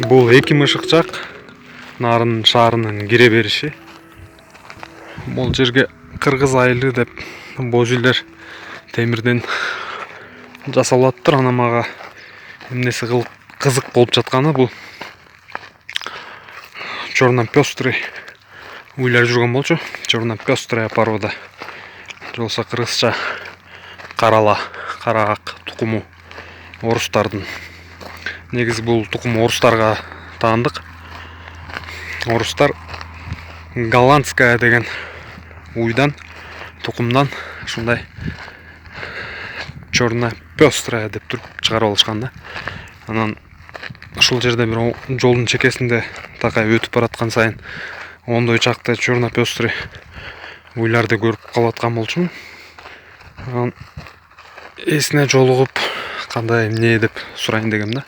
Бул эки мышыкчак Нарын шаарынын кире бериши. Бул жерге Кыргыз айылы деп боз үйлер темирден жасалаттыр. Ана мага эмнеси кызык болуп жатканы бул черно-пестрый үйлер жүргөн болчу. Черно-пестрая порода. Же болбосо кыргызча карала, караак тукуму орустардын. Негизи бул тукум орустарга таандык. Орустар голландская деген уйдан, тукумдан ушундай черно-пестрая деп туруп чыгарып алышкан да. Анан ушул жерде бир жолдун чекесинде такай өтүп бараткан сайын ондой чакты черно-пестрый уйларды көрүп калаткан болчумун. Анан эсине жолугуп кандай эмне деп сурайын дегем да.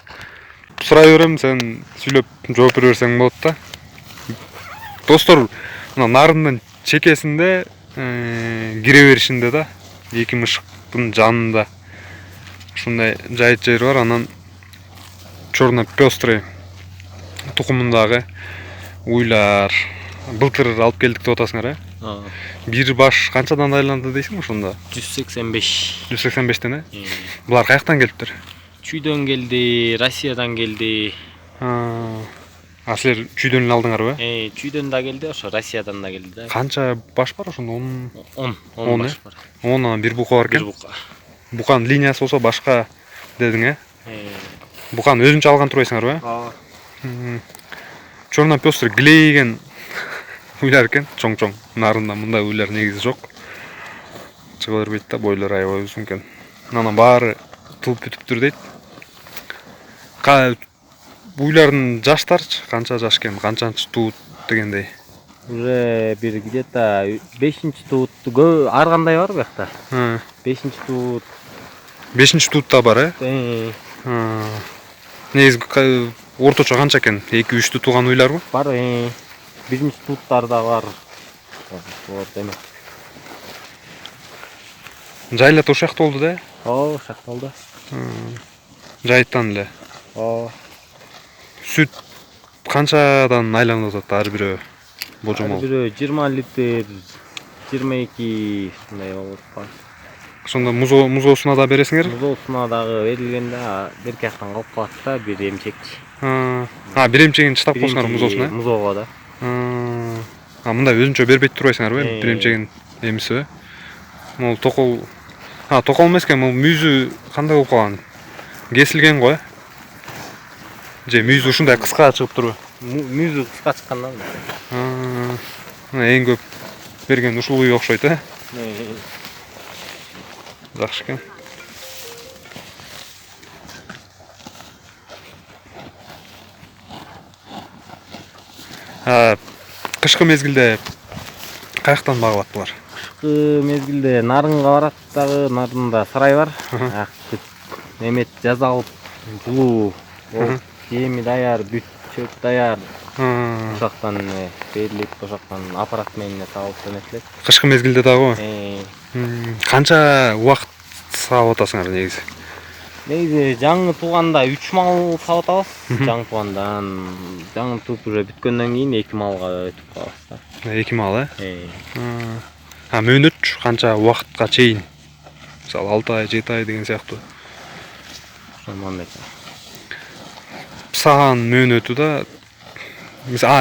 Сурай берем, сен сүйлөп жооп бере берсең болот да. Достор, мына нарындын чекесинде кире беришинде да эки мышыктын жанында ушундай жайыт жери бар. Анан черно-пестрый тукумундагы уйлар былтыр алып келдик деп атасыңар, бир баш канчадан айланды дейсиң ошондо? 185. 185тен, Булар каяктан келиптир? Чүйдөн келди, Россиядан келди. Силер чүйдөн эле алдыңарбы? Чүйдөн да келди, ошо Россиядан да келди да. Канча баш бар ошондо? 10 баш бар. 10 анан бир бука бар экен. Бир бука. Буканын линиясы болсо башка дедиң, Буканы өзүнчө алган турбайсыңарбы? Черно-пестрый глейген уйлар экен, чоң-чоң. Нарында мындай уйлар негизи жок. Чыга бербейт да, бойлору аябай узун экен. Анан баары тылып бүтүптүр дейт. Уйлардын жаштарчы канча жаш экен, канчанчы туут дегендей? Уже бир где-то 5-чи туут ар кандай бар буякта. 5-чи туут. 5-чи туутта бар, Негизи орточо канча экен? 2-3 тууган уйларбы? Бар, 1-чи тууттар да бар. Вот эме. Жайлат ошакта болду да? Ошакта болду. Жайыттан эле. Сүт канчадан айланып атат ар бирөө божомол? Ар бирөө 20 литр, 22 ушундай болот бар. Ошондо музоосуна да бересиңер? Музоосуна дагы берилгенде бир жактан калып калат да, бир эмчекчи. Бир эмчегин чытап коюшуңар музоосуна? Музоого да. Мындай өзүнчө бербейт турбайсыңарбы? Бир эмчегин эмисиби? Могул токол эмес экен, могул мүйүзү кандай болуп калган? Кесилген го, же мүйүзү ушундай кыска чыгып турбу? Мүйүзү кыска чыккан да. Эң көп берген ушул уй окшойт, Жакшы экен. Кышкы мезгилде каяктан багылат булар? Кышкы мезгилде Нарынга барат дагы, Нарында сарай бар. Эмет жаза алып, жылуу, жеми даяр, бүт чөп даяр. Ошактан берилип, ошактан аппарат менен сабылып эметилет. Кышкы мезгилде дагы? Канча убакыт сабап атасыңар негизи? Негизи жаңы тууганда 3 мал сабап атабыз. Жаңы туугандан, жаңы тууп уже бүткөндөн кийин 2 малга өтүп калабыз да. 2 мал, Мөөнөт канча убакытка чейин? Мисалы 6 ай, 7 ай деген сыяктуу. Ошондой. Саган мөөнөтү да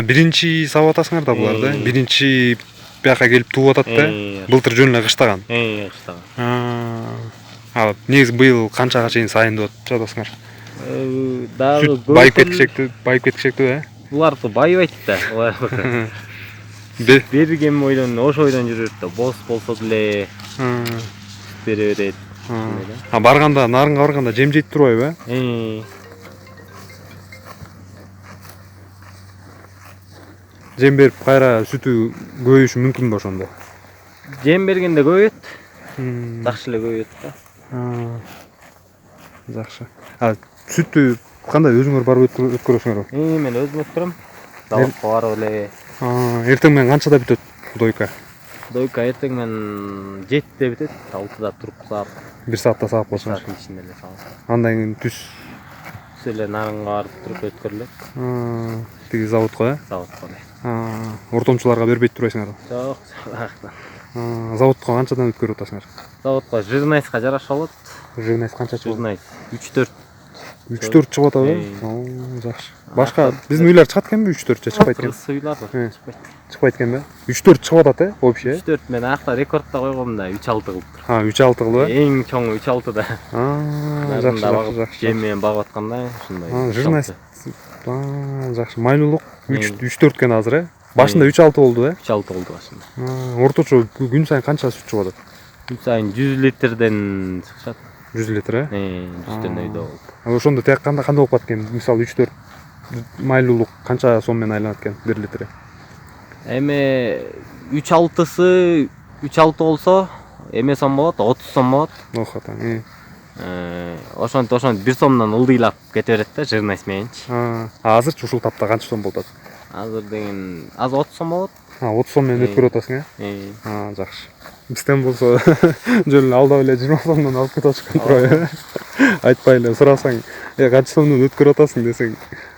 биринчи сабап атасыңар да булар да? Биринчи бияка келип тууп атат да? Былтыр жөн эле кыштаган? Кыштаган. Негизи быйыл канчага чейин сайын деп жатасыңар? Дагы байып кеткичектүү, Буларды байбайт да. Берген ойдон, ошо ойдон жүрөт да. Боз болсо деле бере берет. Барганда, Нарынга барганда жем жейт турбайбы? Жем берип кайра сүтү көбөйүшү мүмкүнбү ошондо? Жем бергенде көбөйөт. Жакшы эле көбөйөт да. Жакшы. Сүттү кандай өзүңөр барып өткөрөсүңөр? Мен өзүм өткөрөм. Заводко барып эле. Эртең менен канчада бүтөт дойка? Дойка эртең менен 7-де бүтөт, 6-да туруп саап. 1 саатта саап болсоңуз. Сааттын ичинде эле саап. Андан кийин түс түз эле нарынга барып туруп өткөрүлөт. Тиги заводко, Заводко эле. Ортомчуларга бербей турбайсыңарбы? Жок, жактан. Заводко канчадан өткөрүп атасыңар? Заводко жирнайска жараша болот. Жирнайс канча чыгат? Жирнайс 3-4. 3-4 чыгып атабы? Жакшы. Башка биздин уйлар чыгат экенби 3-4 же чыкпайт экен? Уйлар чыкпайт. Чыкпайт экенби? 3-4 чыгып атат вообще? 3-4 мен акта рекордто койгом да 3-6 кылып тур. 3-6 кылып? Эң чоңу 3-6 да. Жакшы. Жем менен багып атканда ушундай. Жирнайс. Жакшы. Майлуулук 3-4 экен азыр, Башында 3-6 болду, 3-6 болду башында. Орточо күн сайын канча сүт чыгып атат? Күн сайын 100 литрден чыкшат. 100 литр, 100дөн өйдө болду. Ошондо тияк кандай болуп калат экен? Мисалы 3-4 майлуулук канча сом менен айланат экен 1 литри? Эми 3-6сы 3-6 болсо эме сом болот, 30 сом болот. Охата. Ошонтип 1 сомдон ылдыйлап кете берет да жирнайс мененчи. Азырчы ушул тапта канча сом болот? Азыр деген 30 сом болот. 30 сом менен өткөрүп атасың, Жакшы. Бизден болсо жөн эле алдап эле 20 сомдон алып кетип атышкан турабы? Айтпай эле сурасаң, канча сомдон өткөрүп атасың десең,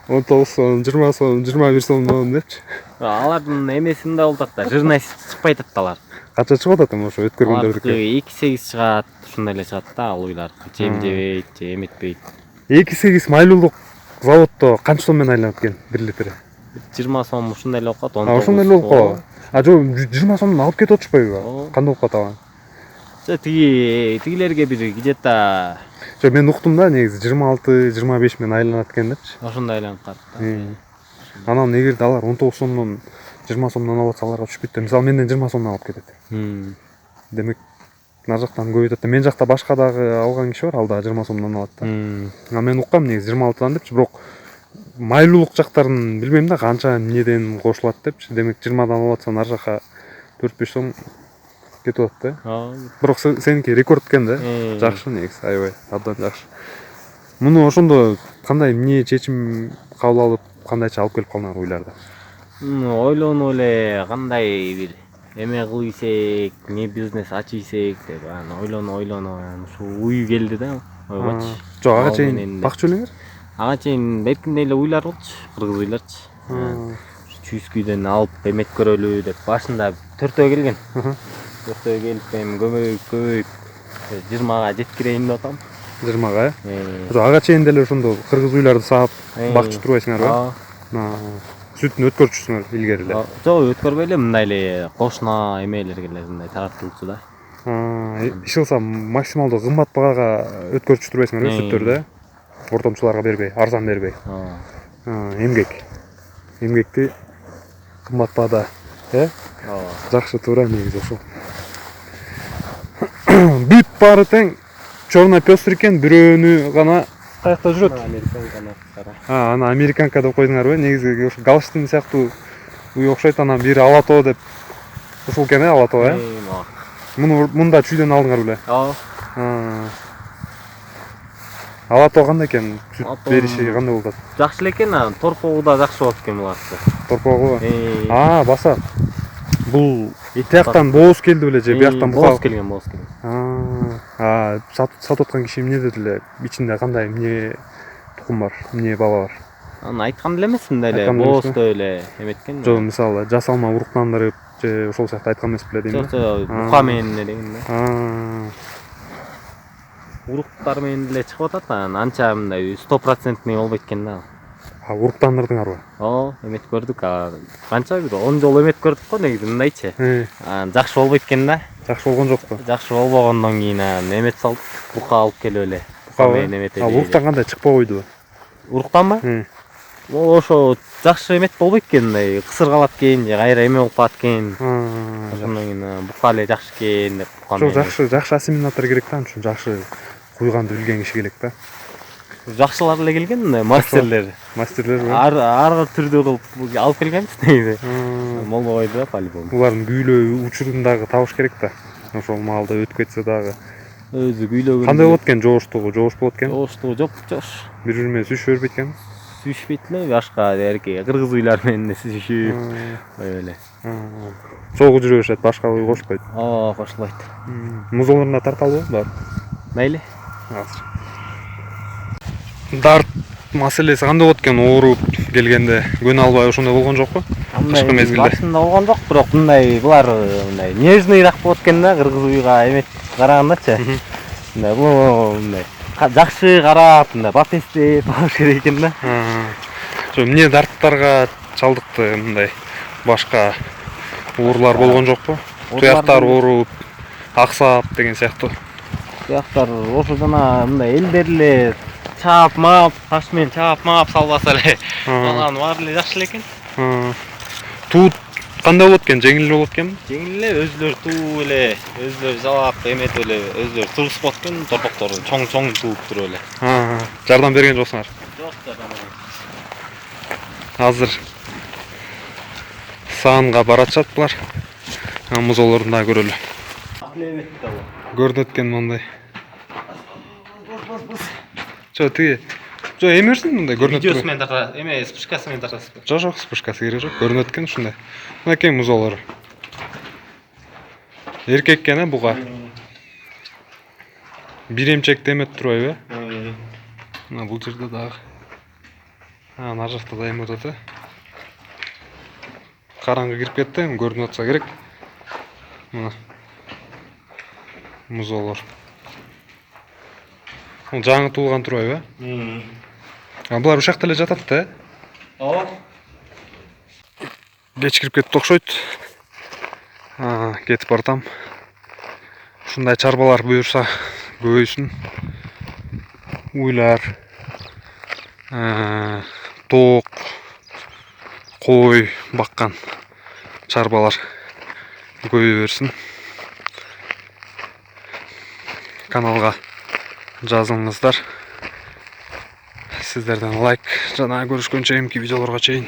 19 сом, 20 сом, 21 сомдон депчи. Алардын эмесинде болуп атат да, жирнайс чыкпай атат алар. Канча чыгып атат эми ошо өткөргөндөрдүкү? 2-8 чыгат, ушундай эле чыгат да ал уйлар. Жем жебейт, же эметпейт. 2-8 майлуулук заводдо канча сом менен айланат экен 1 литри? 20 сом ушундай эле болуп калат, 19. Ошондой эле болуп калабы? Жок, 20 сомдон алып кетип атышпайбы? Кандай болуп калат ага? Тигилерге бир где-то Жок, мен уктум да, негизи 26-25 менен айланат экен депчи. Ошондой айланып калат. Анан эгерде алар 19 сомдон 20 сомдон алып атса аларга түшүп кетти. Мисалы менден 20 сомдон алып кетет. Демек нар жактан көбөйтөт да. Мен жакта башка дагы алган киши бар, ал дагы 20 сомдон алат да. Мен уккам негизи 26дан депчи, бирок майлуулук жактарын билбейм да, канча эмнеден кошулат депчи. Демек 20дан алып атса нар жака 4-5 сом кетип атат да. Бирок сеники рекорд экен да. Жакшы негизи, аябай, абдан жакшы. Муну ошондо кандай эмне чечим кабыл алып, кандайча алып келип калдыңар уйларды? Ойлонуп эле кандай бир эме кылып ийсек, не бизнес ачып ийсек деп ойлонуп ушу ой келди да ойгочу. Жок, ага чейин бакчы элеңер? Ага чейин эркиндей эле уйлар болчу, кыргыз уйларчы. Чүйскүйдөн алып эметкөрөлү деп башында 4төө келген. 4төө келип эми көбөйүп 20га жеткирейин деп атам. 20га, Жок, ага чейин деле ошондо кыргыз уйларды саап бакчы турбайсыңарбы? Сүтүн өткөрчүсүңөр илгери эле? Жок, өткөрбөй эле, мындай эле кошуна эмелерге эле мындай таратылчу да. Иш кылса максималдуу кымбат багага өткөрчү турбайсыңарбы сүттөрдү? Ортомчуларга бербей, арзан бербей. Эмгекти кымбат баада, Жакшы туура негизи ошол. Бүт баары тең черный пёстр экен, бирөөнү гана каякта жүрөт? Аны американка деп койдуңарбы? Негизи ошо галштин сыяктуу уй окшойт, анан бири алато деп. Ушул экен, алато, Мунда чүйдөн алдыңар беле? Алато кандай экен? Сүт бериши кандай болот? Жакшы эле экен, торпогу да жакшы болот экен буларды. Торпогу? Баса. Бул тияктан бооз келди беле же бияктан бооз келген. Сатып аткан киши эмне деди эле? Ичинде кандай эмне тукум бар, эмне баба бар? Аны айткан деле эмес, мындай эле боозду эле эметкен. Жок, мисалы жасалма уруктандырып же ошол сыяктуу айткан эмес беле дейм. Жок, бука менен эле деген да. Уруктар менен деле чыгып атат, анча мындай 100% болбойт экен да. Уруктандырдыңарбы? Эметкөрдүк. Канча бир 10 жолу эметкөрдүк го негизи, мындайчы. Жакшы болбойт экен да. Жакшы болгон жокпу? Жакшы болбогондон кийин эметип салдык, бука алып келип эле. Бука менен эметели. Уруктан кандай чыкпай койдубу? Уруктанбы? Ошо жакшы эмет болбойт экен, мындай кысыр калат экен же кайра эме болуп калат экен. Ошондон кийин бука эле жакшы экен деп бука менен. Жакшы ассимилятор керек да, ушун жакшы куйганды билген киши керек да. Жакшылар эле келген, мастерлер. Мастерлерби? Ар түрдүү кылып алып келгенбиз негизи. Болбой койду да, по-любому. Булардын күйлөө учурун дагы табыш керек да. Ошол маалда өтүп кетсе дагы. Өзү күйлөгөн. Кандай болот экен, жоош болот экен? Жооштугу жок, Бири-бири менен сүйүшө бербейт экен? Сүйүшпөйт эле, башка эркек кыргыз уйлар менен сүйүшүп, эле. Чогуу жүрө беришет, башка уй кошулбайт. Кошулбайт. Музоолоруна тарталбы баары? Мейли. Дарт маселеси кандай болот экен, ооруп келгенде көнө албай ушундай болгон жокпу? Кышкы мезгилде. Башында болгон жок, бирок булар мындай нежныйраак болот экен да, кыргыз уйга эмет карагандачы. Мындай бул мындай жакшы карап, мындай батестеп алыш керек экен да. Эмне дарттарга чалдыкты, мындай башка оорулар болгон жокпу? Туяктар ооруп, аксап деген сыяктуу. Туяктар ошо жана мындай элдер эле чаап маап, таш менен чаап маап салбаса эле, алган баары эле жакшы эле экен. Туут кандай болот экен? Жеңил болот экенби? Жеңил эле, өзүлөр туу эле, өзүлөр жалап эметип эле, өзүлөр турушуп болот экен, торпоктору чоң тууп туруп эле. Жардам берген жоксуңар? Жок, жардам берген. Азыр саанга баратышат булар. Музоолорун да көрөлү. Көрүнөт экен мындай. Тиги. Эмерсиң мындай көрүнөт. Видеосу менен тарта, эме спушкасы менен тартасызбы? Жок, спушкасы керек жок. Көрүнөт экен ушундай. Мынакей музоолор. Эркек экен буга. Бир эмчекти эметип турбайбы? Мына бул жерде дагы. Ар жакта да эметип атат. Караңгы кирип кетти, көрүнүп атса керек. Мына музоолор. Жаңы туулган турбайбы? Булар ушул жакта эле жатат да? Ооба. Кеч кирип кетти окшойт. Кетип бартам. Ушундай чарбалар буюрса көбөйсүн. Уйлар, тоок, кой баккан чарбалар көбөйө берсин. Каналга жазылыңыздар. Сиздерден лайк жана көрүшкөнчө эмки видеолорго чейин.